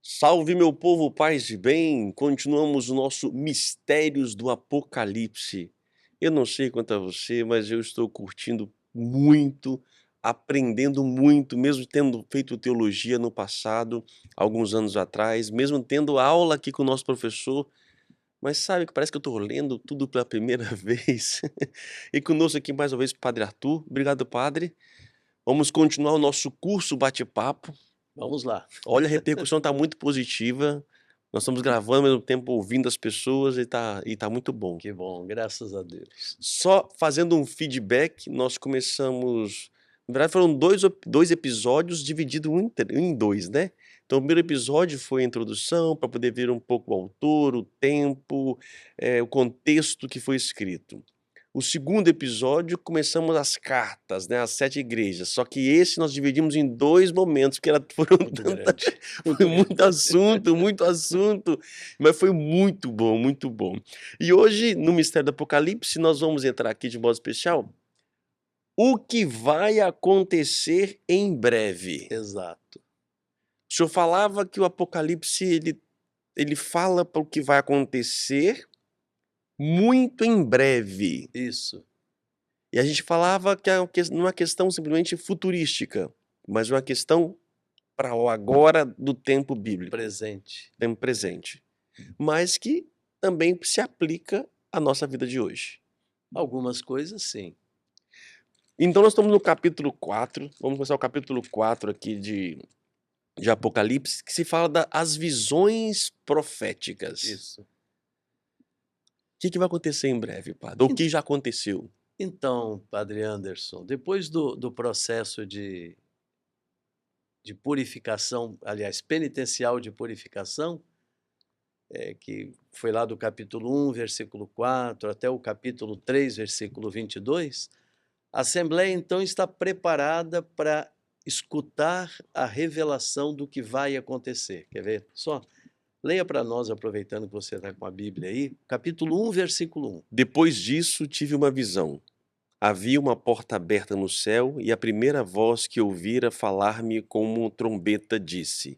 Salve, meu povo, paz e bem! Continuamos o nosso Mistérios do Apocalipse. Eu não sei quanto a você, mas eu estou curtindo muito, aprendendo muito, mesmo tendo feito teologia no passado, alguns anos atrás, mesmo tendo aula aqui com o nosso professor, mas sabe que parece que eu estou lendo tudo pela primeira vez. E conosco aqui mais uma vez o Padre Arthur. Obrigado, Padre. Vamos continuar o nosso curso bate-papo. Vamos lá. Olha, a repercussão está muito positiva. Nós estamos gravando, ao mesmo tempo ouvindo as pessoas e tá muito bom. Que bom, graças a Deus. Só fazendo um feedback, nós começamos na verdade foram dois episódios dividido em 2, né. Então o primeiro episódio foi a introdução, para poder ver um pouco o autor, o tempo, o contexto que foi escrito. O segundo episódio começamos as cartas, né, as 7 igrejas, só que esse nós dividimos em 2 momentos, porque era foram Muito tanta grande, foi muito grande. muito assunto, mas foi muito bom, muito bom. E hoje, no mistério do Apocalipse, nós vamos entrar aqui de modo especial, o que vai acontecer em breve. Exato. O senhor falava que o Apocalipse ele fala para o que vai acontecer muito em breve. Isso, E a gente falava que é não é uma questão simplesmente futurística, mas uma questão para o agora do tempo bíblico, presente. tempo presente, mas que também se aplica à nossa vida de hoje. Algumas coisas sim. Então nós estamos no capítulo 4. Vamos começar o capítulo 4 aqui de Apocalipse, que se fala das visões proféticas. Isso. O que vai acontecer em breve, padre? O En que já aconteceu? então, Padre Anderson, depois do processo de purificação, aliás, penitencial de purificação, que foi lá do capítulo 1, versículo 4, até o capítulo 3, versículo 22, a Assembleia então está preparada para escutar a revelação do que vai acontecer. Quer ver só? Leia para nós, aproveitando que você está com a Bíblia aí, capítulo 1, versículo 1. Depois disso tive uma visão. Havia uma porta aberta no céu e a primeira voz que ouvira falar-me como trombeta disse: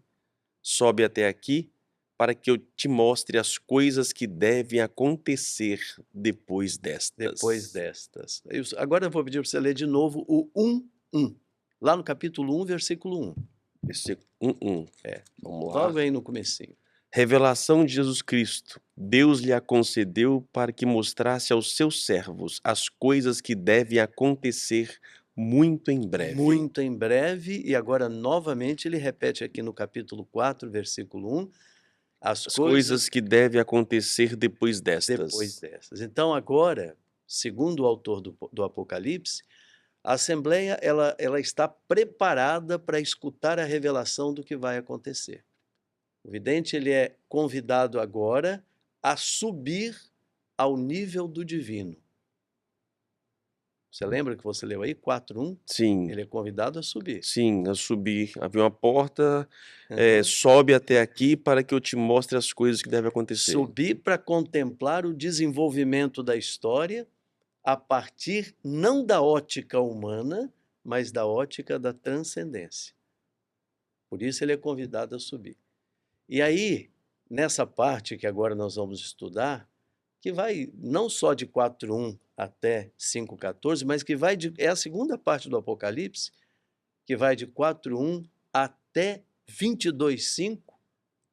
Sobe até aqui para que eu te mostre as coisas que devem acontecer depois Depois destas. destas. Agora eu vou pedir para você ler de novo o 1:1, lá no capítulo 1, versículo 1. Versículo 1:1. Vamos lá. Logo aí no comecinho. Revelação de Jesus Cristo. Deus lhe a concedeu para que mostrasse aos seus servos as coisas que devem acontecer muito em breve. Muito em breve, e agora novamente ele repete aqui no capítulo 4, versículo 1, as As coisas coisas que devem acontecer depois depois destas. dessas. Então agora, segundo o autor do Apocalipse, a Assembleia ela está preparada para escutar a revelação do que vai acontecer. O vidente ele é convidado agora a subir ao nível do divino. Você lembra que você leu aí 4:1? Sim, Ele é convidado a subir. sim, a subir. Havia uma porta, Aham. sobe até aqui para que eu te mostre as coisas que devem acontecer. Subir para contemplar o desenvolvimento da história a partir não da ótica humana, mas da ótica da transcendência. Por isso ele é convidado a subir. E aí, nessa parte que agora nós vamos estudar, que vai não só de 4:1 até 5:14, mas que vai é a segunda parte do Apocalipse, que vai de 4:1 até 22:5,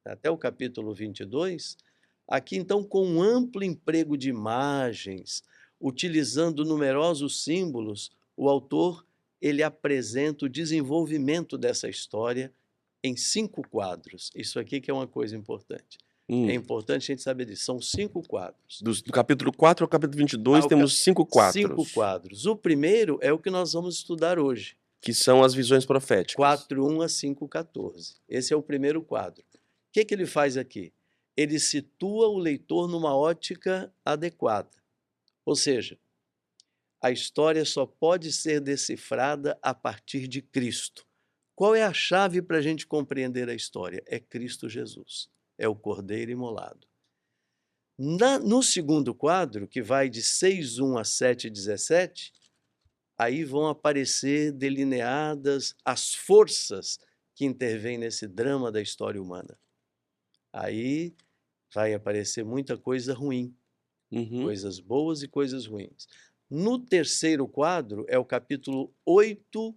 até o capítulo 22, aqui então com um amplo emprego de imagens, utilizando numerosos símbolos, o autor ele apresenta o desenvolvimento dessa história em 5 quadros. Isso aqui que é uma coisa importante. É Hum. importante a gente saber disso, são 5 quadros. Do capítulo 4 ao capítulo 22 Ah, 5 temos 5 quadros, quadros. O primeiro é o que nós vamos estudar hoje, que são as visões proféticas. 4:1 a 5:14. Esse é o primeiro quadro. O que ele faz aqui? Ele situa o leitor numa ótica adequada. Ou seja, a história só pode ser decifrada a partir de Cristo. Qual é a chave para a gente compreender a história? É Cristo Jesus. É o Cordeiro imolado. No segundo quadro, que vai de 6:1 a 7:17, aí vão aparecer delineadas as forças que intervêm nesse drama da história humana. Aí vai aparecer muita coisa ruim, Uhum. coisas boas e coisas ruins. No terceiro quadro é o capítulo 8,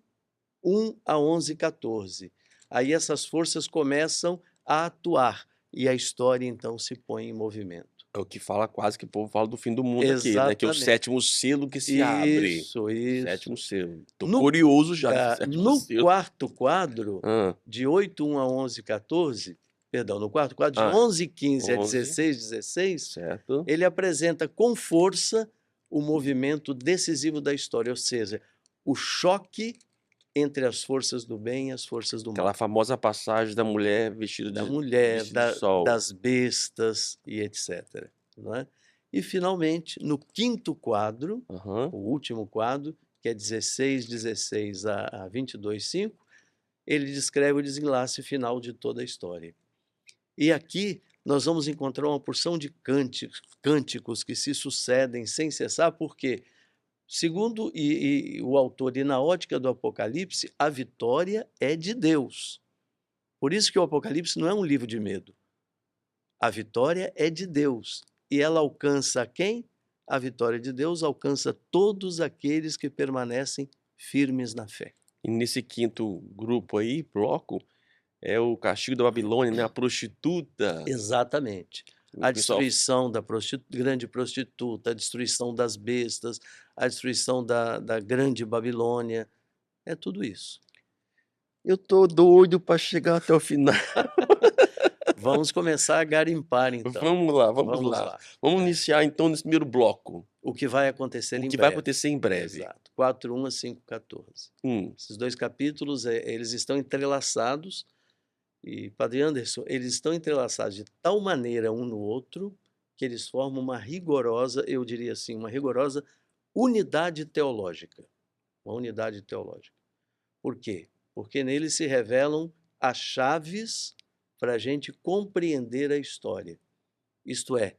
1 a 11, 14. Aí essas forças começam a atuar e a história então se põe em movimento. É o que fala quase que o povo fala do fim do mundo aqui, né, que é o Exatamente. sétimo selo que se abre. Isso, Sétimo isso. selo. Tô No, curioso já desse sétimo no selo. quarto quadro, Hã. de 8, 1 a 11, 14, perdão, no quarto quadro, de Hã. 11, 15 a 11, 16, 16, certo. ele apresenta com força o movimento decisivo da história, ou seja, o choque entre as forças do bem e as forças do Aquela mal. famosa passagem da mulher vestida Da de mulher, vestido de sol. das bestas e etc. Não é? E, finalmente, no quinto quadro, Aham. o último quadro, que é 16, 16 a 22, 5, ele descreve o desenlace final de toda a história. E aqui nós vamos encontrar uma porção de cânticos que se sucedem sem cessar, porque, segundo o autor, e na ótica do Apocalipse, a vitória é de Deus. Por isso que o Apocalipse não é um livro de medo. A vitória é de Deus. E ela alcança quem? A vitória de Deus alcança todos aqueles que permanecem firmes na fé. E nesse quinto grupo aí, bloco, é o castigo da Babilônia, né, a prostituta. Exatamente. O A pessoal destruição da grande prostituta, a destruição das bestas, a destruição da grande Babilônia, é tudo isso. eu tô doido pra chegar até o final. Vamos começar a garimpar então. Vamos lá, vamos Vamos lá. lá. Vamos iniciar então nesse primeiro bloco, O que vai acontecer o em que vai breve. acontecer em breve. Exato. 4, 1 a 5, 14. Hum. Esses dois capítulos, eles estão entrelaçados e, Padre Anderson, eles estão entrelaçados de tal maneira um no outro que eles formam uma rigorosa, eu diria assim, uma rigorosa unidade teológica. Uma unidade teológica. Por quê? Porque neles se revelam as chaves para a gente compreender a história. Isto é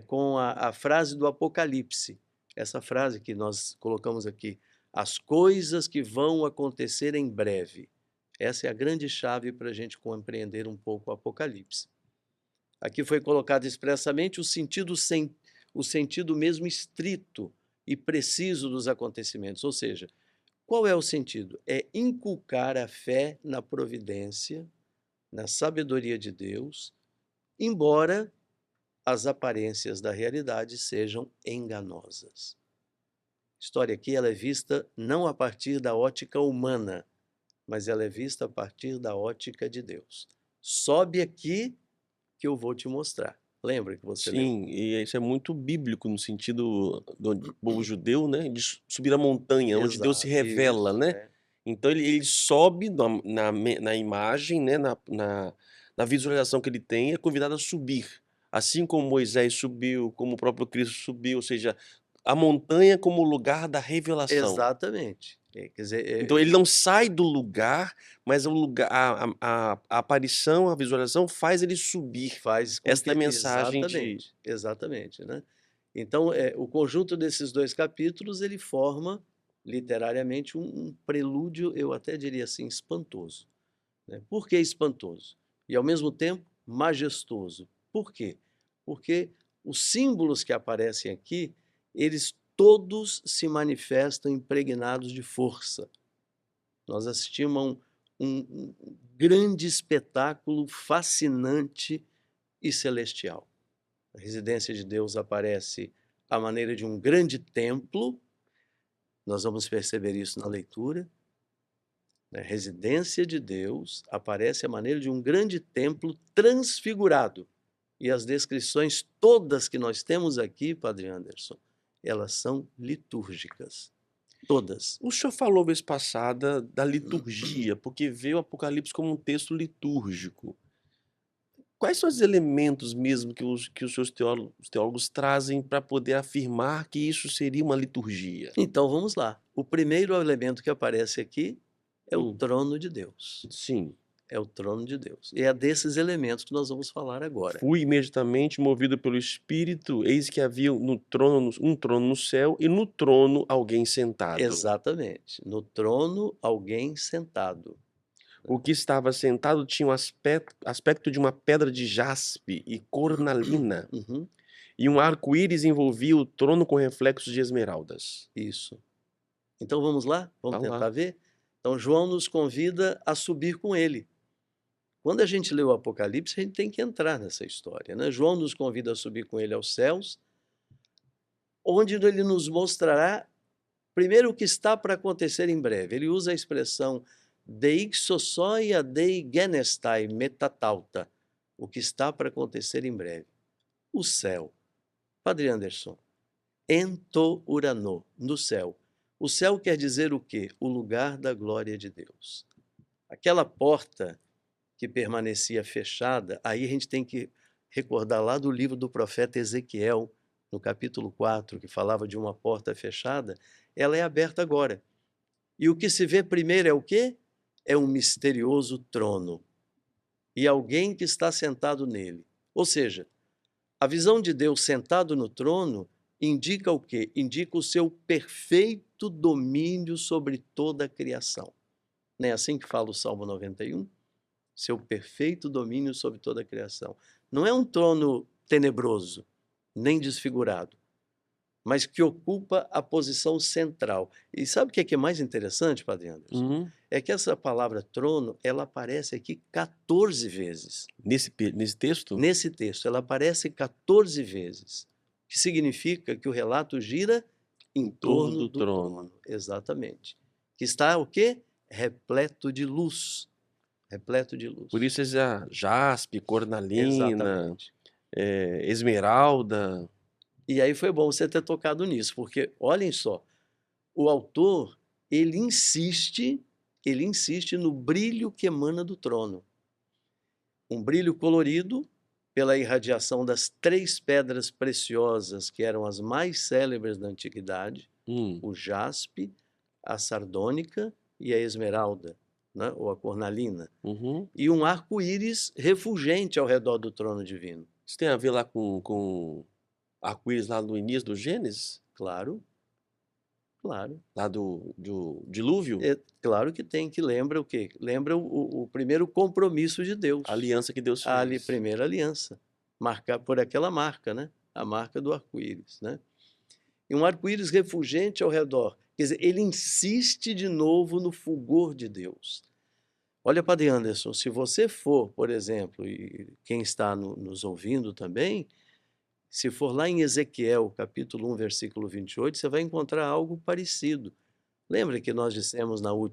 com a frase do Apocalipse, essa frase que nós colocamos aqui, as coisas que vão acontecer em breve. Essa é a grande chave para a gente compreender um pouco o Apocalipse. Aqui foi colocado expressamente o sentido mesmo estrito e preciso dos acontecimentos, ou seja, qual é o sentido? É inculcar a fé na providência, na sabedoria de Deus, embora as aparências da realidade sejam enganosas. A história aqui ela é vista não a partir da ótica humana, mas ela é vista a partir da ótica de Deus. Sobe aqui que eu vou te mostrar. Lembra que você leu? Sim, e isso é muito bíblico no sentido do povo judeu, né, de subir a montanha, onde Deus se Exato, revela, isso, né. Então ele sobe na imagem, né, na visualização que ele tem, é convidado a subir. Assim como Moisés subiu, como o próprio Cristo subiu, ou seja, a montanha como lugar da revelação. Exatamente. Quer Então dizer, ele não sai do lugar, mas o lugar a aparição, a visualização faz ele subir. faz com Esta é que a mensagem de exatamente, exatamente, né. Então, o conjunto desses 2 capítulos, ele forma literariamente um prelúdio, eu até diria assim, espantoso, né. Por que espantoso? E ao mesmo tempo majestoso. Por quê? Porque os símbolos que aparecem aqui, eles todos se manifestam impregnados de força. Nós assistimos a um grande espetáculo fascinante e celestial. A residência de Deus aparece à maneira de um grande templo, nós vamos perceber isso na leitura. A residência de Deus aparece à maneira de um grande templo transfigurado. E as descrições todas que nós temos aqui, Padre Anderson, elas são litúrgicas. Todas. O senhor falou vez passada da liturgia, porque vê o Apocalipse como um texto litúrgico. Quais são os elementos mesmo que os seus teólogos trazem para poder afirmar que isso seria uma liturgia? Então vamos lá. O primeiro elemento que aparece aqui é o Hum, trono de Deus. sim. É o trono de Deus. E é desses elementos que nós vamos falar agora. Fui imediatamente movido pelo Espírito, eis que havia no trono um trono no céu e no trono alguém sentado. Exatamente. No trono, alguém sentado. O que estava sentado tinha um aspecto de uma pedra de jaspe e cornalina, Uhum, e um arco-íris envolvia o trono com reflexos de esmeraldas. isso. Então vamos lá? Vamos Vamos lá. tentar ver? Então João nos convida a subir com ele. Quando a gente lê o Apocalipse, a gente tem que entrar nessa história, né? João nos convida a subir com ele aos céus, onde ele nos mostrará, primeiro, o que está para acontecer em breve. Ele usa a expressão deixosoia dei genestai metatauta, o que está para acontecer em breve. O céu. Padre Anderson, ento urano, no céu. O céu quer dizer o quê? O lugar da glória de Deus. Aquela porta que permanecia fechada, aí a gente tem que recordar lá do livro do profeta Ezequiel, no capítulo 4, que falava de uma porta fechada, ela é aberta agora. E o que se vê primeiro é o quê? É um misterioso trono e alguém que está sentado nele. Ou seja, a visão de Deus sentado no trono indica o quê? Indica o seu perfeito domínio sobre toda a criação. Não é assim que fala o Salmo 91? Seu perfeito domínio sobre toda a criação. Não é um trono tenebroso, nem desfigurado, mas que ocupa a posição central. E sabe o que é mais interessante, Padre Anderson? Uhum. É que essa palavra trono, ela aparece aqui 14 vezes. Nesse texto? Nesse texto, ela aparece 14 vezes, que significa que o relato gira em torno do trono. Exatamente. Que está o quê? Repleto de luz. Repleto de luz. Por isso é jaspe, cornalina, Exatamente. esmeralda. E aí foi bom você ter tocado nisso, porque olhem só, o autor, ele insiste no brilho que emana do trono. Um brilho colorido pela irradiação das 3 pedras preciosas que eram as mais célebres da antiguidade, o jaspe, a sardônica e a esmeralda, né? Ou a cornalina. Uhum. E um arco-íris refulgente ao redor do trono divino. Isso tem a ver lá com arco-íris lá no início do Gênesis? Claro, claro. Lá do dilúvio? É, claro que tem, que lembra o quê? Lembra o primeiro compromisso de Deus. A aliança que Deus A fez. primeira aliança. Marcar por aquela marca, né? A marca do arco-íris, né? E um arco-íris refulgente ao redor. Quer dizer, ele insiste de novo no fulgor de Deus. Olha, Padre Anderson, se você for, por exemplo, e quem está nos ouvindo também, se for lá em Ezequiel, capítulo 1, versículo 28, você vai encontrar algo parecido. Lembra que nós dissemos no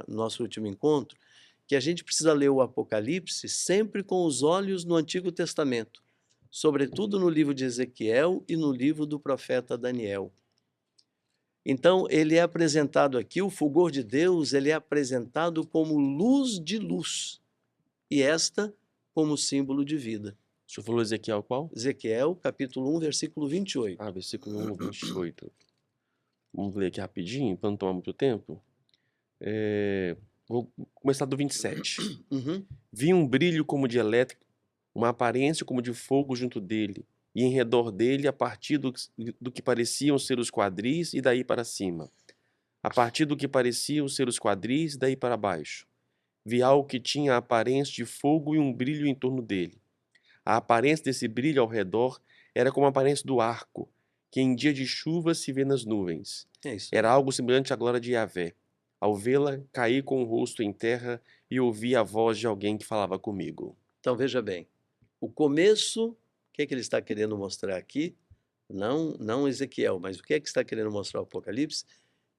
nosso último encontro que a gente precisa ler o Apocalipse sempre com os olhos no Antigo Testamento, sobretudo no livro de Ezequiel e no livro do profeta Daniel. Então, ele é apresentado aqui, o fulgor de Deus, ele é apresentado como luz de luz, e esta como símbolo de vida. O senhor falou Ezequiel qual? Ezequiel, capítulo 1, versículo 28. Ah, versículo 1, 28. Vamos ler aqui rapidinho, para não tomar muito tempo. Vou começar do 27. Uhum. Vi um brilho como de elétrico, uma aparência como de fogo junto dele, e em redor dele, a partir do que pareciam ser os quadris, e daí para cima. A partir do que pareciam ser os quadris, e daí para baixo. Vi algo que tinha a aparência de fogo e um brilho em torno dele. A aparência desse brilho ao redor era como a aparência do arco, que em dia de chuva se vê nas nuvens. É isso. Era algo semelhante à glória de Yahvé. Ao vê-la, caí com o rosto em terra e ouvi a voz de alguém que falava comigo. Então, veja bem, o começo, o que é que ele está querendo mostrar aqui? Não Ezequiel, mas o que é que está querendo mostrar o Apocalipse?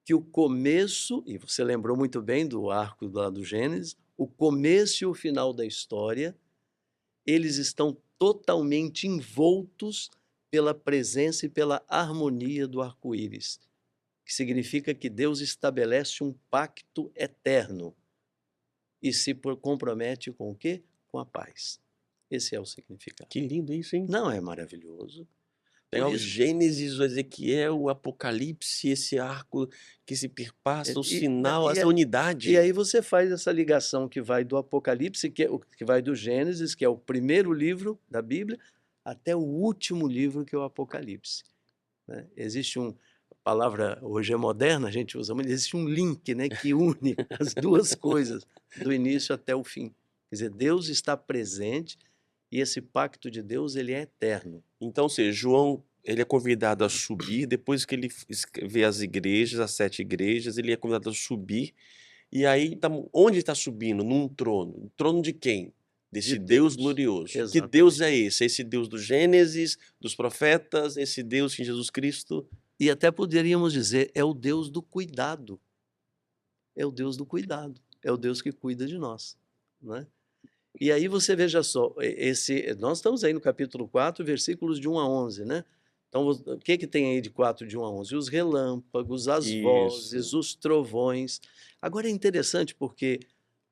Que o começo, e você lembrou muito bem do arco lá do Gênesis, o começo e o final da história, eles estão totalmente envoltos pela presença e pela harmonia do arco-íris, que significa que Deus estabelece um pacto eterno e se compromete com o quê? Com a paz. Esse é o significado. Que lindo isso, hein? Não é maravilhoso? Pegar Por o isso, Gênesis, o Ezequiel, o Apocalipse, esse arco que se perpassa, o e, sinal, e, essa unidade. e aí você faz essa ligação que vai do Apocalipse, que vai do Gênesis, que é o primeiro livro da Bíblia, até o último livro, que é o Apocalipse. Né? Existe palavra hoje é moderna, a gente usa, mas existe um link, né, que une as duas coisas, do início até o fim. Quer dizer, Deus está presente e esse pacto de Deus, ele é eterno. Então, ou seja, João, ele é convidado a subir, depois que ele vê as igrejas, as 7 igrejas, ele é convidado a subir, e aí onde ele está subindo? Num trono. O trono de quem? De Desse Deus Deus. glorioso. Que Deus Exatamente. é esse? Esse Deus do Gênesis, dos profetas, esse Deus que Jesus Cristo... E até poderíamos dizer, é o Deus do cuidado. É o Deus do cuidado. É o Deus que cuida de nós, né? E aí você veja só, nós estamos aí no capítulo 4, versículos de 1 a 11, né? Então, o que que tem aí de 4 de 1 a 11? Os relâmpagos, as vozes, Isso. os trovões. Agora é interessante porque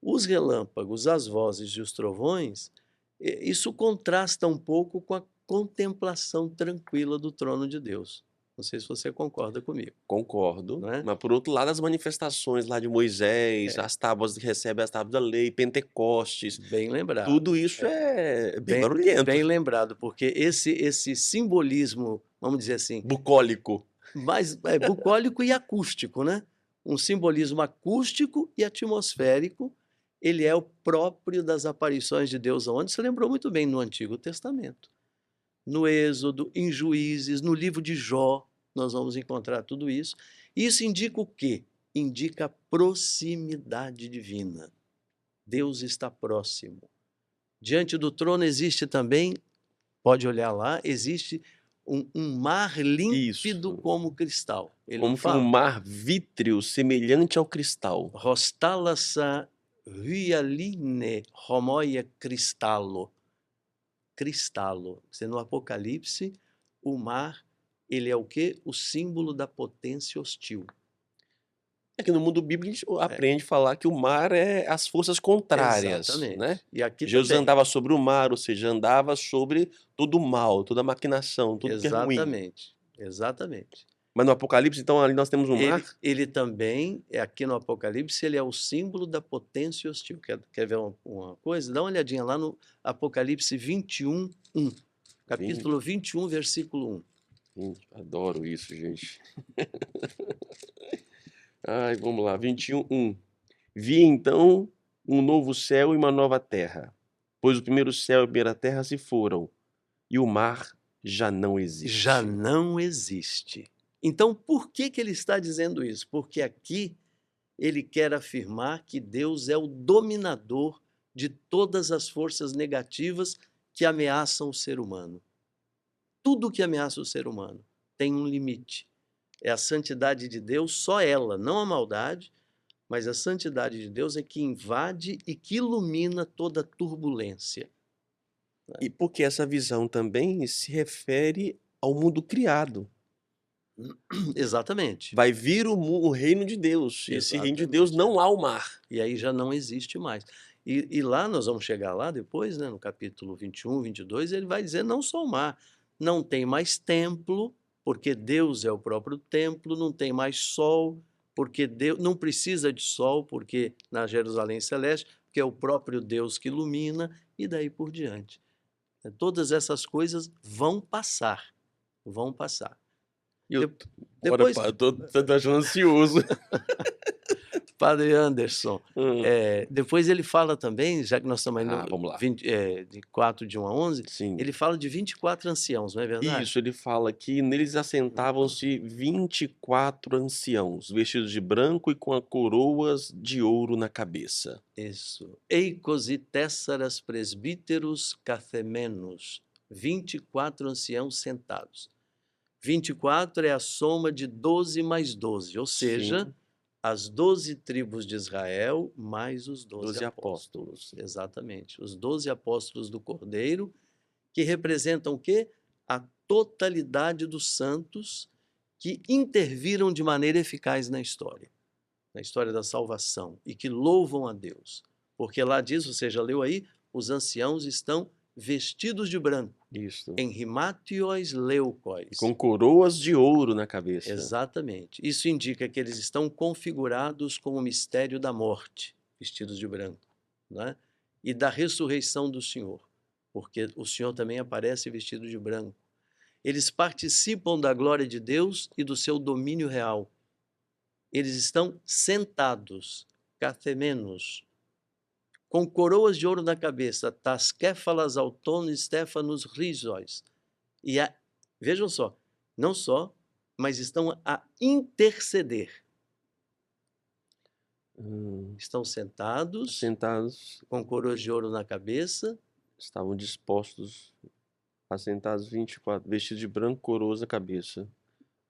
os relâmpagos, as vozes e os trovões, isso contrasta um pouco com a contemplação tranquila do trono de Deus. Não sei se você concorda comigo, Concordo, não é? mas por outro lado as manifestações lá de Moisés, É, as tábuas que recebe as tábuas da lei, Pentecostes, bem lembrado. tudo isso É. é bem Bem, barulhento, bem lembrado, porque esse simbolismo, vamos dizer assim, bucólico. mais bucólico e acústico, né? Um simbolismo acústico e atmosférico, ele é o próprio das aparições de Deus aonde? Você lembrou muito bem no Antigo Testamento. No Êxodo, em Juízes, no livro de Jó, nós vamos encontrar tudo isso. Isso indica o quê? Indica a proximidade divina. Deus está próximo. Diante do trono existe também, pode olhar lá, existe um mar límpido Isso, como cristal. Ele não como que um fala? mar vítreo semelhante ao cristal. Rostalasa hyaline homoia cristalo. Cristalo. No Apocalipse, o mar, ele é o quê? O símbolo da potência hostil. É que no mundo bíblico a gente É, aprende a falar que o mar é as forças contrárias, né. exatamente. E aqui Jesus também. andava sobre o mar, ou seja, andava sobre todo o mal, toda a maquinação, tudo que é ruim. Exatamente. Exatamente. Mas no Apocalipse, então, ali nós temos um mar? Ele também, aqui no Apocalipse, ele é o símbolo da potência hostil. Quer ver uma coisa? Dá uma olhadinha lá no Apocalipse 21, 1. Capítulo 21, versículo 1. Gente, adoro isso, gente. Ai, vamos lá, 21:1. Vi então um novo céu e uma nova terra, pois o primeiro céu e a primeira terra se foram, e o mar já não Já existe. não existe. Então, por que que ele está dizendo isso? Porque aqui ele quer afirmar que Deus é o dominador de todas as forças negativas que ameaçam o ser humano. Tudo que ameaça o ser humano tem um limite. É a santidade de Deus, só ela, não a maldade, mas a santidade de Deus é que invade e que ilumina toda turbulência. E porque essa visão também se refere ao mundo criado. Exatamente, Vai vir o reino de Deus, e esse reino de Deus exatamente. não há o mar. E aí já não existe mais. E lá nós vamos chegar lá depois, né, no capítulo 21, 22, ele vai dizer não só o mar, não tem mais templo, porque Deus é o próprio templo, não tem mais sol, porque Deus não precisa de sol, porque na Jerusalém Celeste, que é o próprio Deus que ilumina, e daí por diante. Todas essas coisas vão passar, vão passar. E eu De- t Olha, Depois, pa tô achando ansioso. Padre Anderson, Hã. depois ele fala também, já que nós estamos aí no Vamos lá. 20, de 4 de 1 a 11, Sim. ele fala de 24 anciãos, não é verdade? Isso, ele fala que neles assentavam-se 24 anciãos, vestidos de branco e com a coroas de ouro na cabeça. Isso. Eikos e tessaras presbíteros cathemenos, 24 anciãos sentados. 24 é a soma de 12 mais 12, ou seja, Sim, as 12 tribos de Israel mais os 12 12 apóstolos. apóstolos. Exatamente. Os 12 apóstolos do Cordeiro, que representam o quê? A totalidade dos santos que interviram de maneira eficaz na história da salvação, e que louvam a Deus. Porque lá diz, você já leu aí, os anciãos estão vestidos de branco, Isso. em rimatios E leucóis. com coroas de ouro na cabeça. Exatamente. Isso indica que eles estão configurados com o mistério da morte, vestidos de branco, né? E da ressurreição do Senhor, porque o Senhor também aparece vestido de branco. Eles participam da glória de Deus e do seu domínio real. Eles estão sentados, cathemenos, com coroas de ouro na cabeça, tas kéfalas auton Stefanos rizóis. Vejam só, não só, mas estão a interceder. Estão sentados, com coroas de ouro na cabeça. Estavam dispostos, assentados 24, vestidos de branco, coroas na cabeça.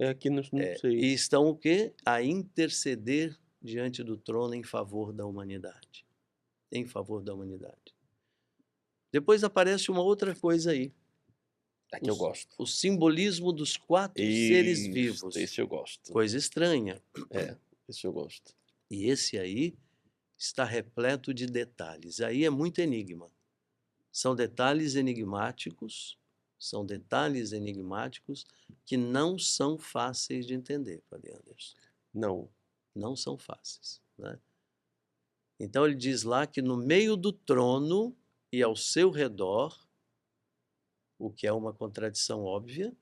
Aqui não sei. E estão o quê? A interceder diante do trono em favor da humanidade. Em favor da humanidade. Depois aparece uma outra coisa aí. Que eu gosto. O simbolismo dos 4 seres vivos. Esse eu gosto. Coisa estranha. Esse eu gosto. E esse aí está repleto de detalhes. Aí é muito enigma. São detalhes enigmáticos que não são fáceis de entender, Padre Anderson. Não são fáceis, né? Então ele diz lá que no meio do trono e ao seu redor, o que é uma contradição óbvia,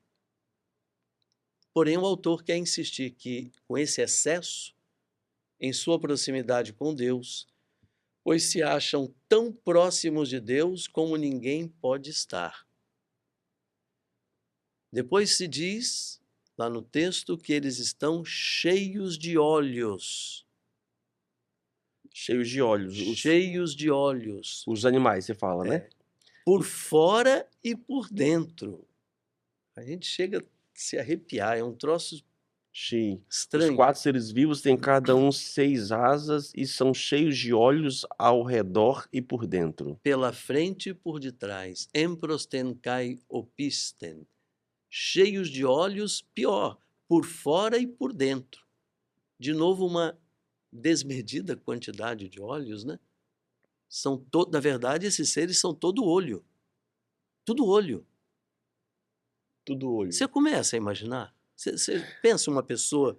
porém o autor quer insistir que, com esse excesso, em sua proximidade com Deus, pois se acham tão próximos de Deus como ninguém pode estar. Depois se diz, lá no texto, que eles estão cheios de olhos. Cheios de olhos. Cheios de olhos. Os animais, você fala, né? Por fora e por dentro. A gente chega a se arrepiar, é um troço estranho. Os 4 seres vivos têm cada um 6 asas e são cheios de olhos ao redor e por dentro. Pela frente e por detrás. Emprosten kai opisten. Cheios de olhos, pior, por fora e por dentro. De novo, uma desmedida quantidade de olhos, né? Na verdade, esses seres são todo olho. Tudo olho. Tudo olho. Você começa a imaginar? Você pensa uma pessoa,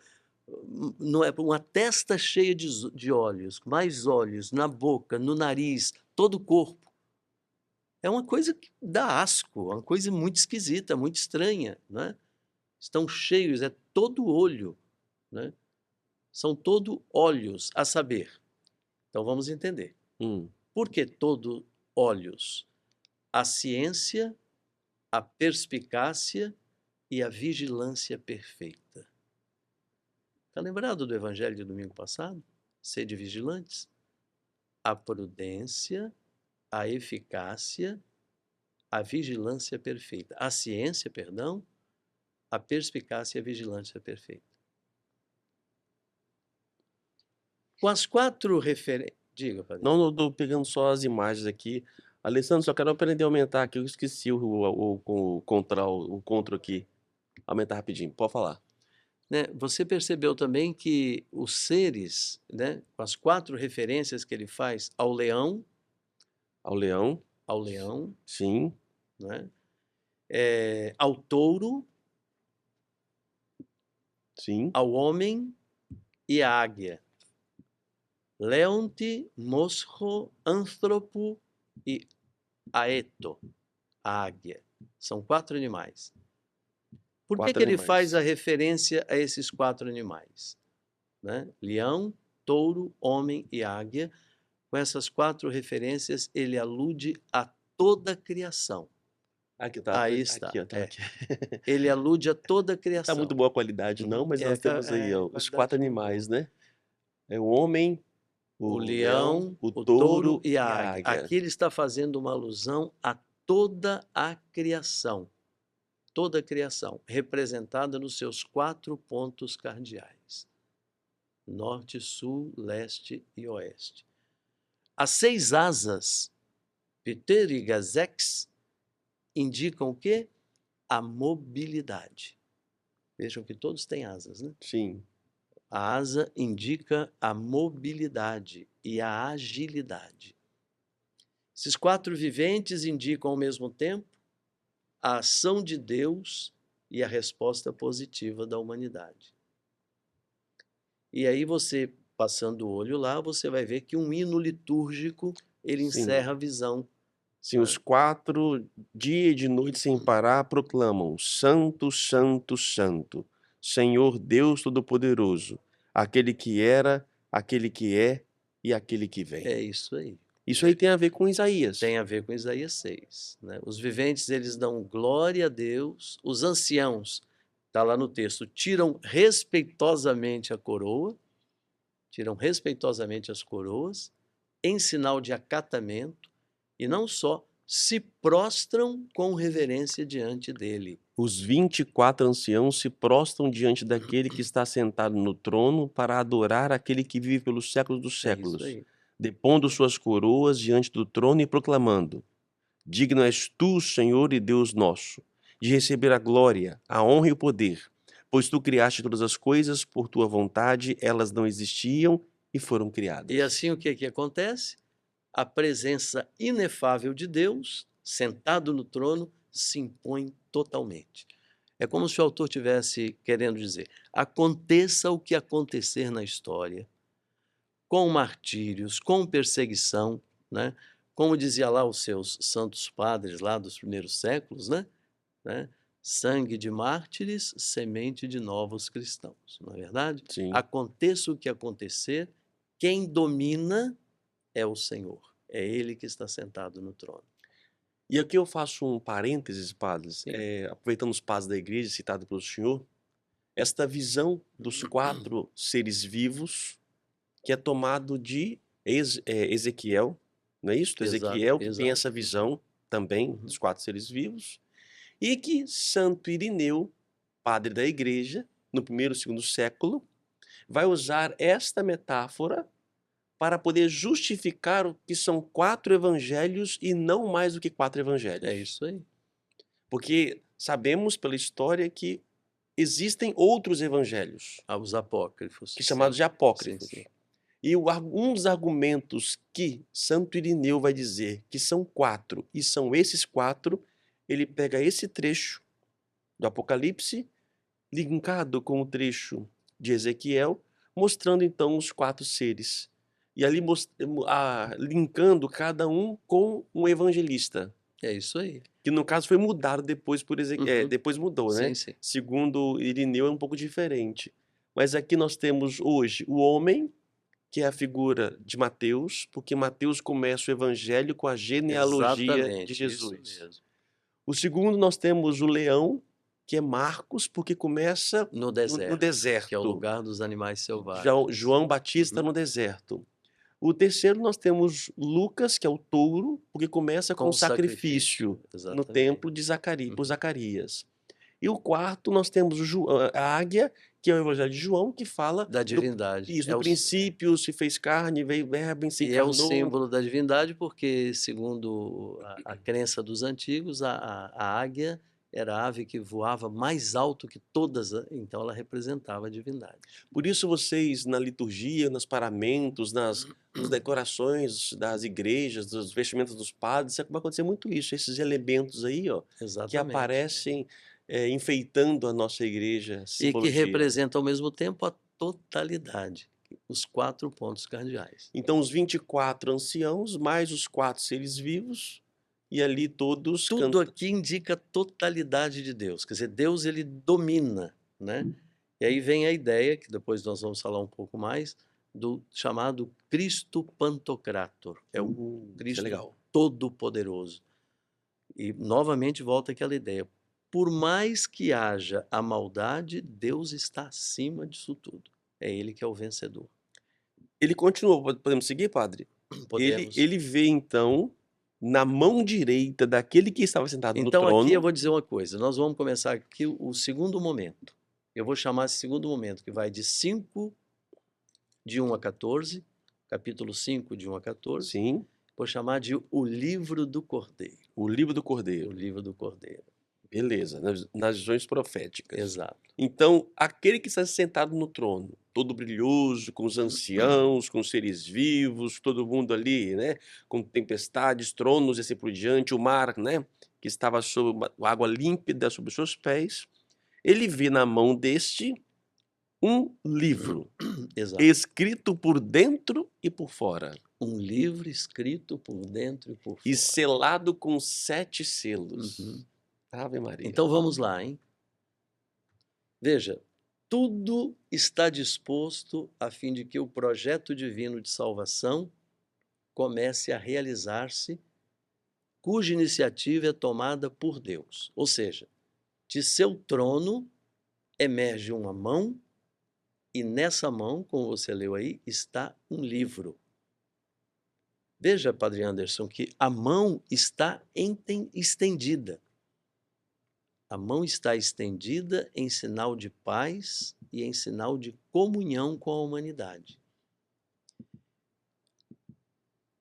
não é uma testa cheia de olhos, mais olhos na boca, no nariz, todo o corpo. É uma coisa que dá asco, uma coisa muito esquisita, muito estranha, né? Estão cheios, é todo olho, né? São todo olhos, a saber. Então vamos entender. Por que todo olhos? A ciência, a perspicácia e a vigilância perfeita. Está lembrado do evangelho de domingo passado? Sede vigilantes. A prudência, a eficácia, a vigilância perfeita. A ciência, perdão, a perspicácia e a vigilância perfeita. Com as 4 referências... Diga, Padre. Não, eu estou pegando só as imagens aqui. Alessandro, só quero aprender a aumentar aqui. Eu esqueci o control aqui. Aumentar rapidinho. Pode falar. Né? Você percebeu também que os seres, né, com as 4 referências que ele faz ao leão. Sim. Né? Ao touro. Sim. Ao homem e à águia. Leonte, moscho, anthropo e aeto, a águia. São 4 animais. Por que ele faz a referência a esses 4 animais? Né? Leão, touro, homem e águia. Com essas 4 referências, ele alude a toda a criação. Aqui tá. Aí está. Aqui, tá aqui. Ele alude a toda a criação. Tá muito boa a qualidade, não, mas nós temos aí os 4 animais, né? É o homem, o leão, o touro e a águia. Aqui ele está fazendo uma alusão a toda a criação. Toda a criação, representada nos seus 4 pontos cardeais. Norte, sul, leste e oeste. As 6 asas, Pterigazex, indicam o quê? A mobilidade. Vejam que todos têm asas, né? Sim. A asa indica a mobilidade e a agilidade. Esses 4 viventes indicam ao mesmo tempo a ação de Deus e a resposta positiva da humanidade. E aí você, passando o olho lá, você vai ver que um hino litúrgico, ele encerra a visão Sim, os 4, dia e de noite sem parar, proclamam: Santo, Santo, Santo, Senhor Deus Todo-Poderoso, aquele que era, aquele que é e aquele que vem. É isso aí. Isso aí tem a ver com Isaías. Tem a ver com Isaías 6, né? Os viventes, eles dão glória a Deus. Os anciãos, está lá no texto, tiram respeitosamente a coroa, tiram respeitosamente as coroas, em sinal de acatamento, e não só, se prostram com reverência diante dele. Os 24 anciãos se prostram diante daquele que está sentado no trono para adorar aquele que vive pelos séculos dos É isso séculos, aí. depondo suas coroas diante do trono e proclamando: Digno és tu, Senhor e Deus nosso, de receber a glória, a honra e o poder, pois tu criaste todas as coisas por tua vontade, elas não existiam e foram criadas. E assim o que acontece? A presença inefável de Deus, sentado no trono, se impõe totalmente. É como se o autor tivesse querendo dizer: aconteça o que acontecer na história, com martírios, com perseguição, né? Como dizia lá os seus santos padres lá dos primeiros séculos, né? Sangue de mártires, semente de novos cristãos, não é verdade? Sim. Aconteça o que acontecer, quem domina é o Senhor. É Ele que está sentado no trono. E aqui eu faço um parênteses, padres, Sim. aproveitando os padres da igreja citado pelo senhor, esta visão dos 4 seres vivos, que é tomado de Ezequiel, não é isso? Ezequiel que tem essa visão também dos 4 seres vivos, e que Santo Irineu, padre da igreja, no 1º e 2º século, vai usar esta metáfora para poder justificar o que são 4 evangelhos e não mais do que 4 evangelhos. É isso aí. Porque sabemos pela história que existem outros evangelhos, Os apócrifos. que chamados de apócrifos. Sim. E um dos argumentos que Santo Irineu vai dizer que são 4 e são esses 4, ele pega esse trecho do Apocalipse, linkado com o trecho de Ezequiel, mostrando então os 4 seres. E ali linkando cada um com um evangelista. É isso aí. Que no caso foi mudado depois por Ezequiel, depois mudou, né? Sim. Segundo Irineu é um pouco diferente. Mas aqui nós temos hoje o homem, que é a figura de Mateus, porque Mateus começa o evangelho com a genealogia Exatamente, de Jesus. Isso mesmo. O segundo nós temos o leão, que é Marcos, porque começa No deserto, que é o lugar dos animais selvagens. João Batista no deserto. O terceiro nós temos Lucas, que é o touro, porque começa com o sacrifício no templo de Zacarias. E o quarto nós temos a águia, que é o evangelho de João, que fala da divindade. No princípio se fez carne, veio verbo, se encarnou. E é o símbolo da divindade porque, segundo a crença dos antigos, a águia era a ave que voava mais alto que todas, então ela representava a divindade. Por isso vocês, na liturgia, nos paramentos, nas decorações das igrejas, dos vestimentos dos padres, vai acontecer muito isso, esses elementos aí, ó, que aparecem enfeitando a nossa igreja, simbologia. E que representam ao mesmo tempo a totalidade, os 4 pontos cardeais. Então os 24 anciãos, mais os 4 seres vivos, e ali todos Tudo aqui indica a totalidade de Deus, quer dizer, Deus ele domina, né? E aí vem a ideia, que depois nós vamos falar um pouco mais, do chamado Cristo Pantocrator, é o Cristo Todo-Poderoso. E novamente volta aquela ideia, por mais que haja a maldade, Deus está acima disso tudo, é Ele que é o vencedor. Ele continuou, podemos seguir, padre? Podemos. Ele vê então na mão direita daquele que estava sentado no trono. Então aqui eu vou dizer uma coisa, nós vamos começar aqui o segundo momento. Eu vou chamar esse segundo momento, que vai de 5, de 1 a 14, capítulo 5, de 1 a 14. Sim. Vou chamar de o livro do Cordeiro. O livro do Cordeiro. O livro do Cordeiro. Beleza, nas visões proféticas. Exato. Então, aquele que está sentado no trono, todo brilhoso, com os anciãos, com os seres vivos, todo mundo ali, né? Com tempestades, tronos e assim por diante, o mar, né? Que estava sob água límpida sobre os seus pés. Ele vê na mão deste um livro, escrito por dentro e por fora. Um livro escrito por dentro e por e fora. selado com 7 selos. Uhum. Ave Maria. Então vamos lá, hein? Veja, tudo está disposto a fim de que o projeto divino de salvação comece a realizar-se, cuja iniciativa é tomada por Deus. Ou seja, de seu trono emerge uma mão, e nessa mão, como você leu aí, está um livro. Veja, Padre Anderson, que a mão está estendida. A mão está estendida em sinal de paz e em sinal de comunhão com a humanidade.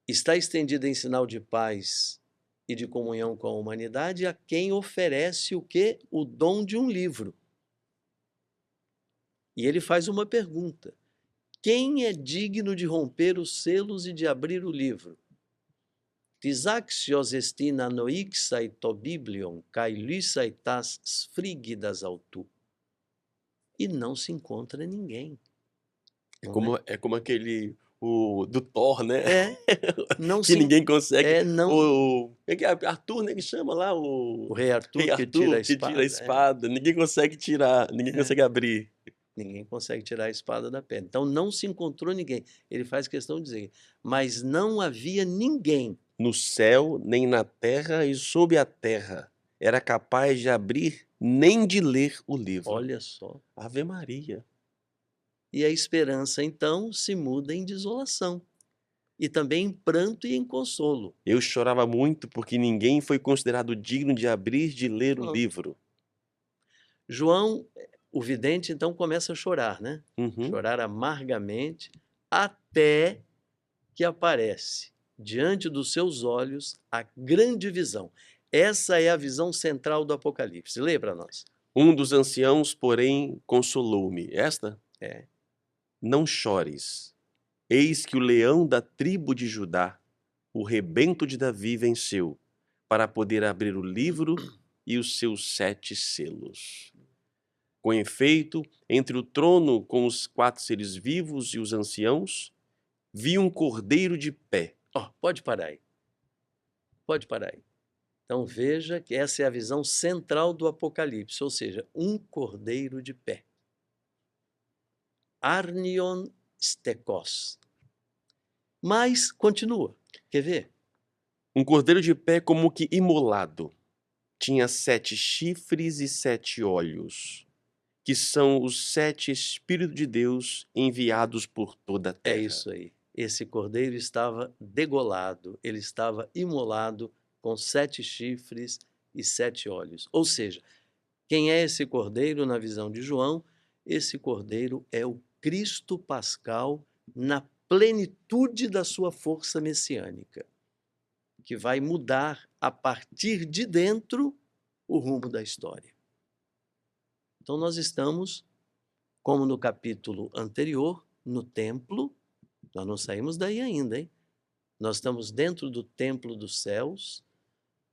Está estendida em sinal de paz e de comunhão com a humanidade a quem oferece o quê? O dom de um livro. E ele faz uma pergunta: quem é digno de romper os selos e de abrir o livro? Tisaxios estin anoixai to biblion, kai lysai tas sfrigidas autu. E não se encontra ninguém. É como aquele do Thor, né? Não Que se ninguém consegue. não É que é Arthur, né, que chama lá o o rei Arthur Rei que tira a Arthur, que tira a espada, espada. Ninguém consegue tirar, ninguém consegue abrir. ninguém consegue tirar a espada da pedra. Então não se encontrou ninguém. Ele faz questão de dizer, mas não havia ninguém. No céu, nem na terra e sob a terra, era capaz de abrir nem de ler o livro. Olha só. Ave Maria. E a esperança então se muda em desolação. E também em pranto e em consolo. Eu chorava muito porque ninguém foi considerado digno de abrir de ler o livro. João, o vidente, então começa a chorar, né? Uhum. Chorar amargamente, até que aparece diante dos seus olhos a grande visão. Essa é a visão central do Apocalipse. Lê para nós. Um dos anciãos, porém, consolou-me. Esta? É. Não chores. Eis que o leão da tribo de Judá, o rebento de Davi, venceu, para poder abrir o livro e os seus 7 selos. Com efeito, entre o trono com os 4 seres vivos e os anciãos, vi um cordeiro de pé. Pode parar aí. Pode parar aí. Então veja que essa é a visão central do Apocalipse, ou seja, um cordeiro de pé. Arnion stekos. Mas continua. Quer ver? Um cordeiro de pé como que imolado. Tinha 7 chifres e 7 olhos, que são os 7 Espíritos de Deus enviados por toda a terra. É isso aí. Esse cordeiro estava degolado, ele estava imolado com 7 chifres e 7 olhos. Ou seja, quem é esse cordeiro na visão de João? Esse cordeiro é o Cristo Pascal na plenitude da sua força messiânica, que vai mudar a partir de dentro o rumo da história. Então nós estamos, como no capítulo anterior, no templo. Nós não saímos daí ainda, hein? Nós estamos dentro do templo dos céus,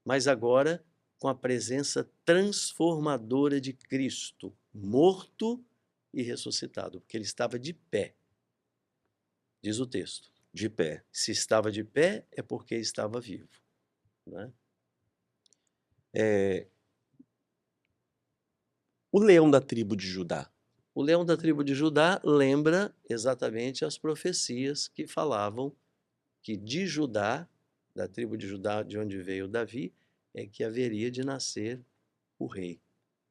mas agora com a presença transformadora de Cristo, morto e ressuscitado, porque ele estava de pé, diz o texto. De pé. Se estava de pé, é porque estava vivo, né? O leão da tribo de Judá. O leão da tribo de Judá lembra exatamente as profecias que falavam que de Judá, da tribo de Judá, de onde veio Davi, é que haveria de nascer o rei,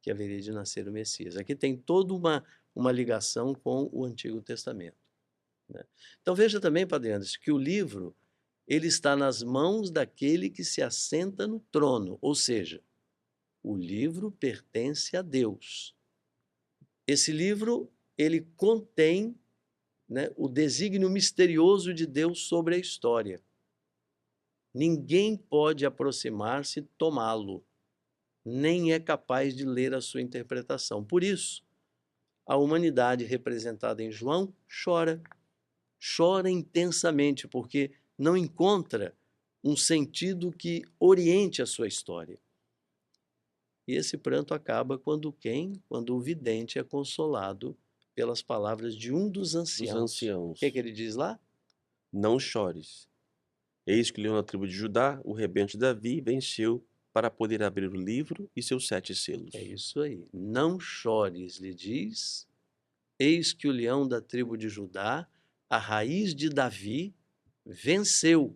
que haveria de nascer o Messias. Aqui tem toda uma ligação com o Antigo Testamento, né? Então veja também, Padre Anderson, que o livro ele está nas mãos daquele que se assenta no trono, ou seja, o livro pertence a Deus. Esse livro ele contém, né, o desígnio misterioso de Deus sobre a história. Ninguém pode aproximar-se e tomá-lo, nem é capaz de ler a sua interpretação. Por isso, a humanidade representada em João chora, chora intensamente, porque não encontra um sentido que oriente a sua história. E esse pranto acaba quando quem? Quando o vidente é consolado pelas palavras de um dos anciãos. Dos anciãos. O que ele diz lá? não chores. Eis que o leão da tribo de Judá, o rebento de Davi, venceu para poder abrir o livro e seus 7 selos. É isso aí. Não chores, lhe diz. Eis que o leão da tribo de Judá, a raiz de Davi, venceu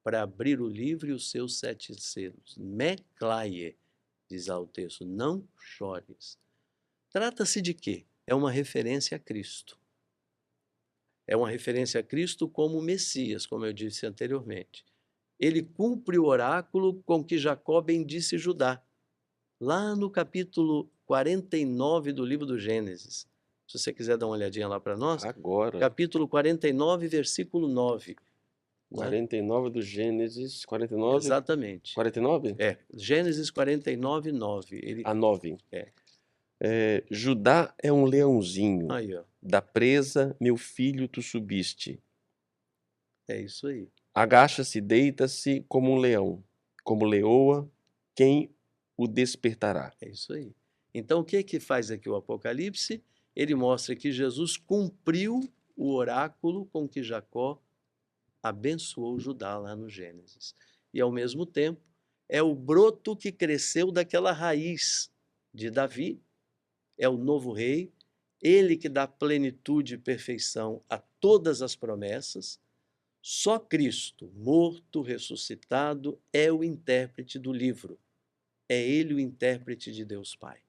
para abrir o livro e os seus 7 selos. Meclaie, diz lá o texto, não chores. Trata-se de quê? É uma referência a Cristo. É uma referência a Cristo como Messias, como eu disse anteriormente. Ele cumpre o oráculo com que Jacó bendisse Judá, lá no capítulo 49 do livro do Gênesis. Se você quiser dar uma olhadinha lá para nós, Agora, capítulo 49, versículo 9. Né? 49 do Gênesis, 49, Exatamente. 49? Gênesis 49, 9. A 9. É. Judá é um leãozinho, Aí, ó. da presa, meu filho, tu subiste. É isso aí. Agacha-se, deita-se como um leão, como leoa, quem o despertará? É isso aí. Então, o que faz aqui o Apocalipse? Ele mostra que Jesus cumpriu o oráculo com que Jacó abençoou Judá lá no Gênesis. E, ao mesmo tempo, é o broto que cresceu daquela raiz de Davi, é o novo rei, ele que dá plenitude e perfeição a todas as promessas. Só Cristo, morto, ressuscitado, é o intérprete do livro. É ele o intérprete de Deus Pai.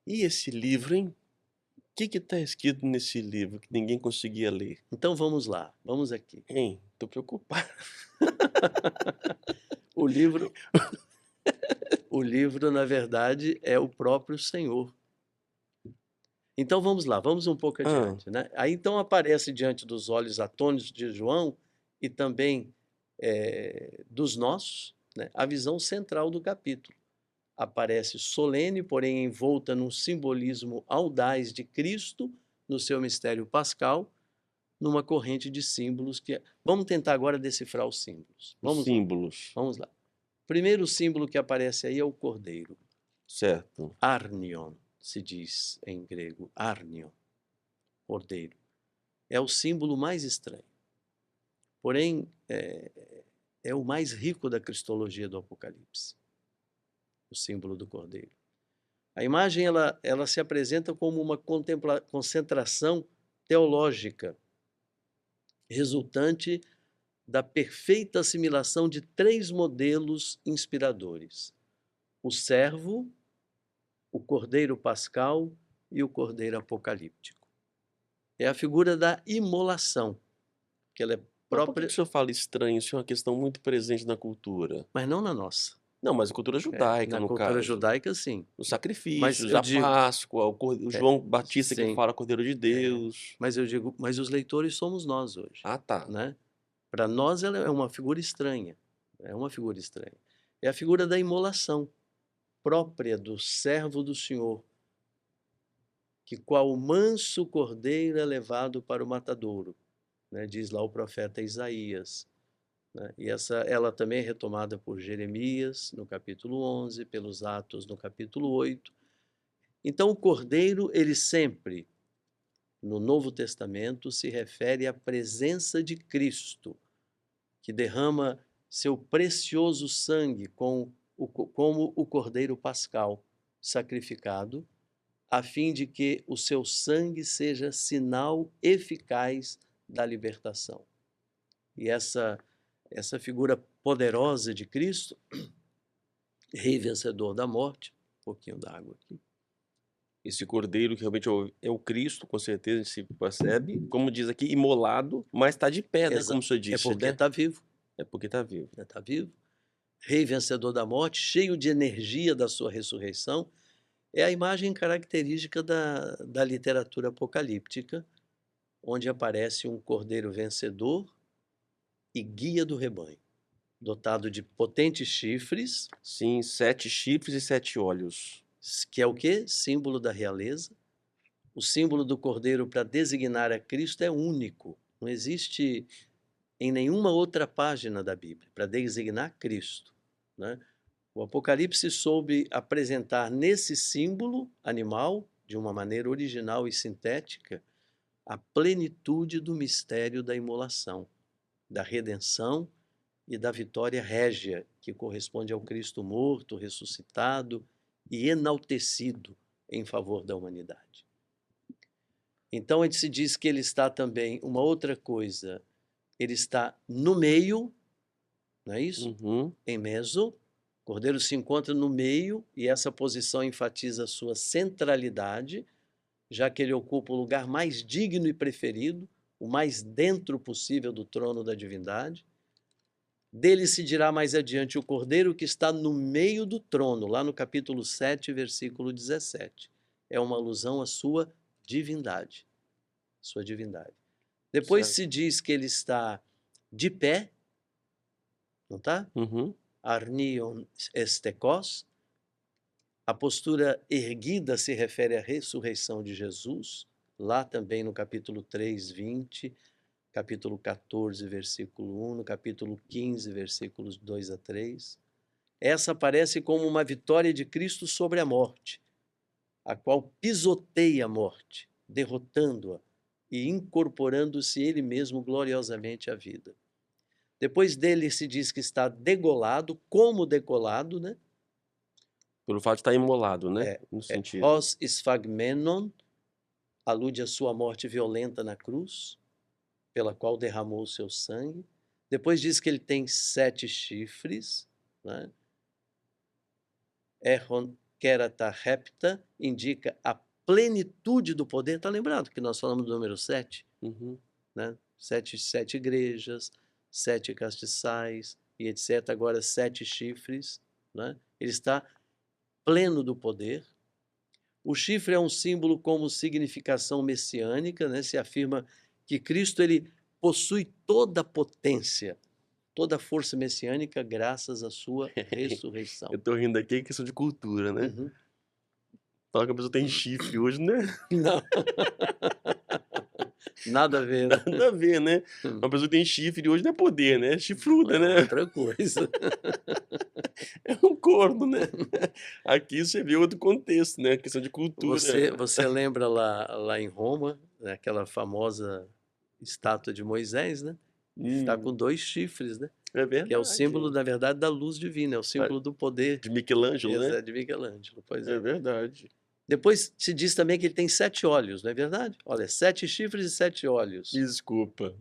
E esse livro, hein? O que está escrito nesse livro que ninguém conseguia ler? Então vamos lá, vamos aqui. Hein? Tô preocupado. O livro, o livro, na verdade, é o próprio Senhor. Então vamos lá, vamos um pouco adiante, né? Aí então aparece diante dos olhos atônitos de João e também dos nossos, né, a visão central do capítulo. Aparece solene, porém envolta num simbolismo audaz de Cristo no seu mistério pascal, numa corrente de símbolos que... Vamos tentar agora decifrar os símbolos. Os Vamos lá, símbolos, vamos lá. O primeiro símbolo que aparece aí é o cordeiro. certo? Arnion, se diz em grego. Arnion, cordeiro. É o símbolo mais estranho. Porém, é o mais rico da cristologia do Apocalipse. O símbolo do cordeiro. A imagem ela se apresenta como uma concentração teológica, resultante da perfeita assimilação de 3 modelos inspiradores: o servo, o cordeiro pascal e o cordeiro apocalíptico. É a figura da imolação, que ela é Mas por que própria, o senhor fala estranho? Isso é uma questão muito presente na cultura. mas não na nossa. Não, mas a cultura judaica, Na no cultura caso. judaica, sim. Os Mas sacrifícios, eu a digo, Páscoa, o João Batista que sim, fala Cordeiro de Deus. mas eu digo, mas os leitores somos nós hoje, Ah, tá. né? Para nós ela é uma figura estranha, é uma figura estranha. É a figura da imolação própria do servo do Senhor, que qual manso cordeiro é levado para o matadouro, né? Diz lá o profeta Isaías. Né? E ela também é retomada por Jeremias, no capítulo 11, pelos Atos, no capítulo 8. Então, o cordeiro, ele sempre, no Novo Testamento, se refere à presença de Cristo, que derrama seu precioso sangue como o cordeiro pascal sacrificado, a fim de que o seu sangue seja sinal eficaz da libertação. E essa figura poderosa de Cristo, rei vencedor da morte, um pouquinho d'água aqui. Esse cordeiro que realmente é o Cristo, com certeza a gente se percebe. Como diz aqui, imolado, mas está de pé, né? Como o senhor É disse, porque né? está vivo. É porque está vivo. Está vivo. Rei vencedor da morte, cheio de energia da sua ressurreição, é a imagem característica da literatura apocalíptica, onde aparece um cordeiro vencedor e guia do rebanho, dotado de potentes chifres, Sim, 7 chifres e 7 olhos. que é o quê? Símbolo da realeza. O símbolo do cordeiro para designar a Cristo é único. Não existe em nenhuma outra página da Bíblia para designar Cristo, né? O Apocalipse soube apresentar nesse símbolo animal, de uma maneira original e sintética, a plenitude do mistério da imolação, da redenção e da vitória régia, que corresponde ao Cristo morto, ressuscitado e enaltecido em favor da humanidade. Então, a gente se diz que ele está também, uma outra coisa, ele está no meio, não é isso? Uhum. Em meso, o Cordeiro se encontra no meio e essa posição enfatiza a sua centralidade, já que ele ocupa o lugar mais digno e preferido, o mais dentro possível do trono da divindade. Dele se dirá mais adiante o Cordeiro que está no meio do trono, lá no capítulo 7, versículo 17. É uma alusão à sua divindade. Sua divindade. Depois Certo. se diz que ele está de pé, não está? Uhum. Arnion estekos. A postura erguida se refere à ressurreição de Jesus, lá também no capítulo 3, 20, capítulo 14, versículo 1, no capítulo 15, versículos 2 a 3. Essa aparece como uma vitória de Cristo sobre a morte, a qual pisoteia a morte, derrotando-a e incorporando-se ele mesmo gloriosamente à vida. Depois dele se diz que está degolado, como decolado, né? Pelo fato de estar imolado, né? É, No sentido. Hos esphagmenon, alude à sua morte violenta na cruz, pela qual derramou o seu sangue. Depois diz que ele tem 7 chifres, né? Erron kerata repta indica a plenitude do poder. Está lembrado que nós falamos do número 7? Uhum. Né? 7 igrejas, 7 castiçais e etc. Agora 7 chifres. Né? Ele está pleno do poder. O chifre é um símbolo como significação messiânica, né? Se afirma que Cristo ele possui toda a potência, toda a força messiânica graças à sua ressurreição. Eu tô rindo aqui, é questão de cultura, né? Uhum. Falar que a pessoa tem chifre hoje, né? Não. Nada a ver, né? Nada a ver, né? Uma pessoa que tem chifre hoje não é poder, né? É chifruda, É né? outra coisa. É um corno, né? Aqui você vê outro contexto, né? Questão de cultura. Você lembra lá em Roma, né, aquela famosa estátua de Moisés, né? Está com 2 chifres, né? É Que é o símbolo, verdade. na verdade, da luz divina, é o símbolo do poder De Michelangelo, né? de Michelangelo. Pois É é. verdade. Depois se diz também que ele tem 7 olhos, não é verdade? Olha, 7 chifres e 7 olhos. Desculpa.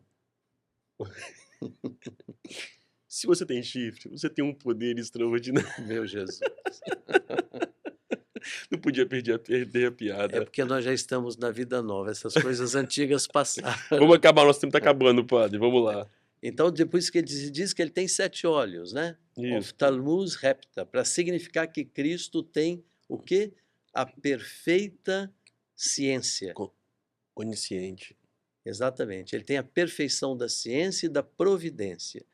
Se você tem chifre, você tem um poder extraordinário. Meu Jesus. Não podia perder a É piada. porque nós já estamos na vida nova, essas coisas antigas passaram. Vamos acabar, nosso tempo tá acabando, padre. Vamos lá. Então, depois que ele diz que ele tem 7 olhos, né? Isso. Oftalmus repta, para significar que Cristo tem o quê? A perfeita ciência. Onisciente. Exatamente. Ele tem a perfeição da ciência e da providência.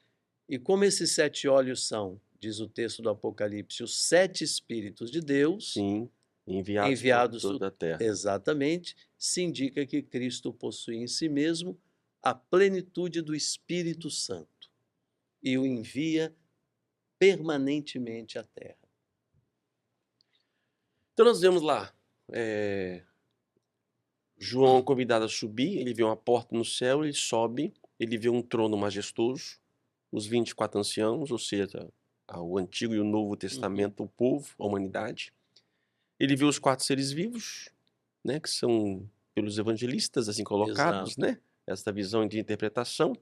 E como esses 7 olhos são, diz o texto do Apocalipse, os 7 Espíritos de Deus, Sim. Enviados enviados por toda a terra. exatamente, se indica que Cristo possui em si mesmo a plenitude do Espírito Santo e o envia permanentemente à Terra. Então nós vemos lá. João convidado a subir, ele vê uma porta no céu, ele sobe, ele vê um trono majestoso, os 24 anciãos, ou seja, o Antigo e o Novo Testamento, o povo, a humanidade. Ele vê os 4 seres vivos, né, que são pelos evangelistas assim colocados, Exato. né? Esta visão de interpretação.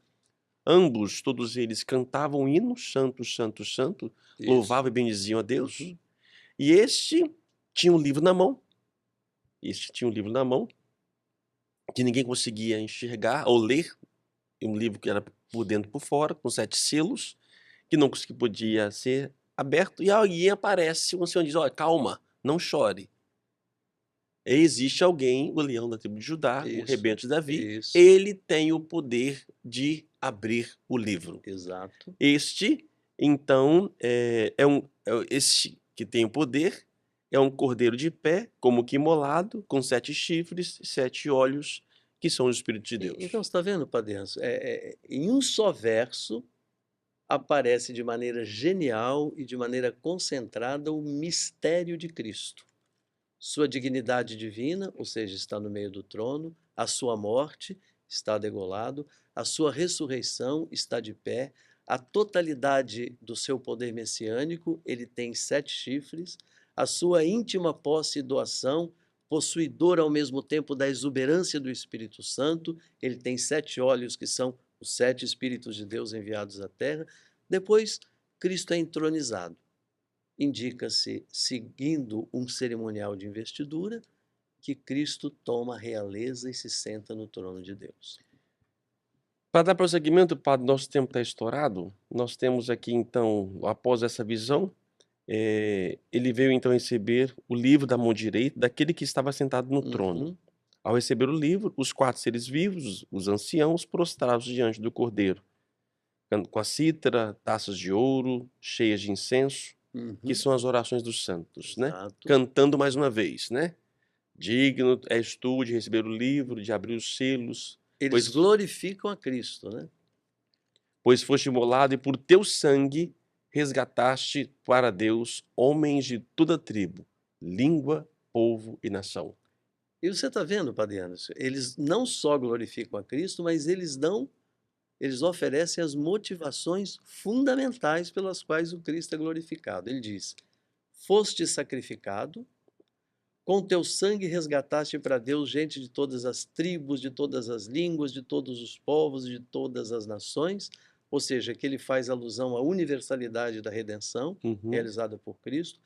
Ambos, todos eles cantavam hinos, santo, santo, santo, Isso. louvavam e bendiziam a Deus. E este tinha um livro na mão. Que ninguém conseguia enxergar ou ler, um livro que era por dentro e por fora, com 7 selos, que não podia ser aberto, e alguém aparece, o ancião diz, olha, calma, não chore. Existe alguém, o leão da tribo de Judá, o Isso, rebento de Davi, isso. ele tem o poder de abrir o livro. Exato. Este, então, este que tem o poder, é um cordeiro de pé, como que imolado, com 7 chifres, 7 olhos, que são os Espíritos de Deus. Então, você está vendo, Padre Enzo? Em um só verso, aparece de maneira genial e de maneira concentrada o mistério de Cristo. Sua dignidade divina, ou seja, está no meio do trono, A sua morte está degolado, a sua ressurreição está de pé, a totalidade do seu poder messiânico, ele tem 7 chifres, a sua íntima posse e doação, possuidor ao mesmo tempo da exuberância do Espírito Santo, ele tem 7 olhos que são os 7 Espíritos de Deus enviados à Terra. Depois, Cristo é entronizado. Indica-se, seguindo um cerimonial de investidura, que Cristo toma a realeza e se senta no trono de Deus. Para dar prosseguimento, Padre, nosso tempo está estourado. Nós temos aqui, então, após essa visão, ele veio então receber o livro da mão direita daquele que estava sentado no trono. Uhum. Ao receber o livro, os 4 seres vivos, os anciãos, prostrados diante do Cordeiro, com a cítara, taças de ouro, cheias de incenso, que Uhum. são as orações dos santos, né? Exato. Cantando mais uma vez, né? Digno és tu de receber o livro, de abrir os selos, Eles glorificam a Cristo, né? pois foste imolado e por teu sangue resgataste para Deus homens de toda tribo, língua, povo e nação. E você está vendo, Padre Anderson, eles não só glorificam a Cristo, mas eles oferecem as motivações fundamentais pelas quais o Cristo é glorificado. Ele diz: foste sacrificado, com teu sangue resgataste para Deus gente de todas as tribos, de todas as línguas, de todos os povos, de todas as nações. Ou seja, que ele faz alusão à universalidade da redenção realizada por Cristo.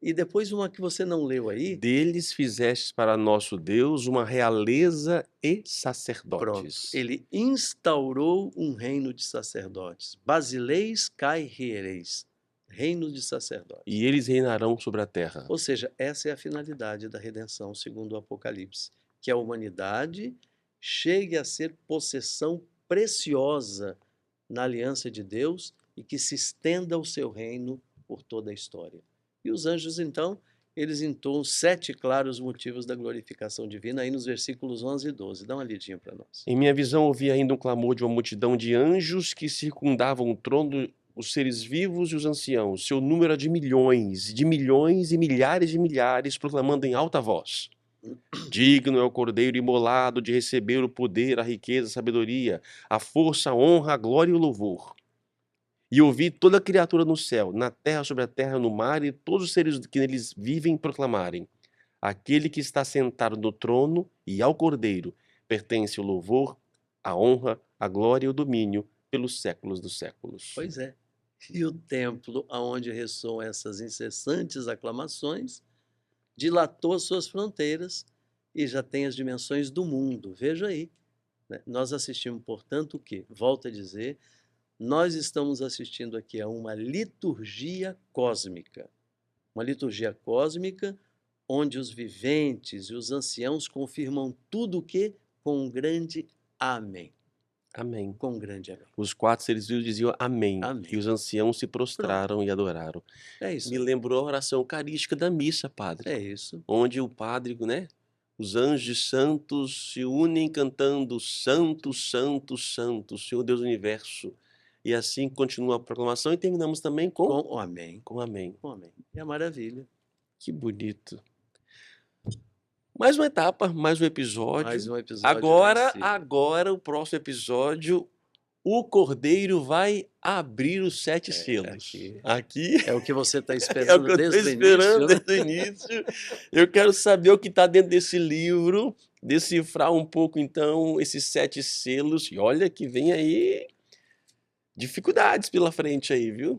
E depois uma que você não leu aí. Deles fizestes para nosso Deus uma realeza e Pronto, sacerdotes. ele instaurou um reino de sacerdotes. Basileis kai riereis, reino de sacerdotes. E eles reinarão sobre a terra. Ou seja, essa é a finalidade da redenção, segundo o Apocalipse, que a humanidade chegue a ser possessão preciosa na aliança de Deus e que se estenda o seu reino por toda a história. E os anjos, então, eles entoam 7 claros motivos da glorificação divina, aí nos versículos 11 e 12. Dá uma lidinha para nós. Em minha visão, ouvi ainda um clamor de uma multidão de anjos que circundavam o trono, os seres vivos e os anciãos. Seu número era de milhões e milhares de milhares, proclamando em alta voz: digno é o Cordeiro imolado de receber o poder, a riqueza, a sabedoria, a força, a honra, a glória e o louvor. E ouvi toda criatura no céu, na terra, sobre a terra, no mar, e todos os seres que neles vivem proclamarem: aquele que está sentado no trono e ao Cordeiro pertence o louvor, a honra, a glória e o domínio pelos séculos dos séculos. Pois é. E o templo aonde ressoam essas incessantes aclamações dilatou as suas fronteiras e já tem as dimensões do mundo. Veja aí. Né? Nós assistimos, portanto, o quê? Volto a dizer, nós estamos assistindo aqui a uma liturgia cósmica. Uma liturgia cósmica onde os viventes e os anciãos confirmam tudo o que com um grande amém. Amém. Com um grande amém. Os 4 seres vivos diziam amém, Amém. e os anciãos se prostraram e adoraram. É isso. Me lembrou a oração eucarística da missa, padre. É isso. Onde o padre, né? Os anjos santos se unem cantando Santo, Santo, Santo, Senhor Deus do Universo. E assim continua a proclamação e terminamos também com o amém. Com amém. Com amém. É a maravilha. Que bonito. Mais uma etapa, mais um episódio. Mais um episódio. Agora, o próximo episódio, o Cordeiro vai abrir os 7 selos. Aqui é o que você está é o esperando que eu desde estou o esperando início. desde o início. Eu quero saber o que está dentro desse livro, decifrar um pouco, então, esses 7 selos. E olha que vem aí dificuldades pela frente aí, viu?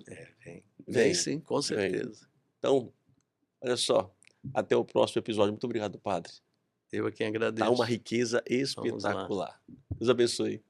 Vem sim, com certeza. Então, olha só. Até o próximo episódio. Muito obrigado, padre. Eu a quem agradeço. Tá uma riqueza espetacular. Deus abençoe.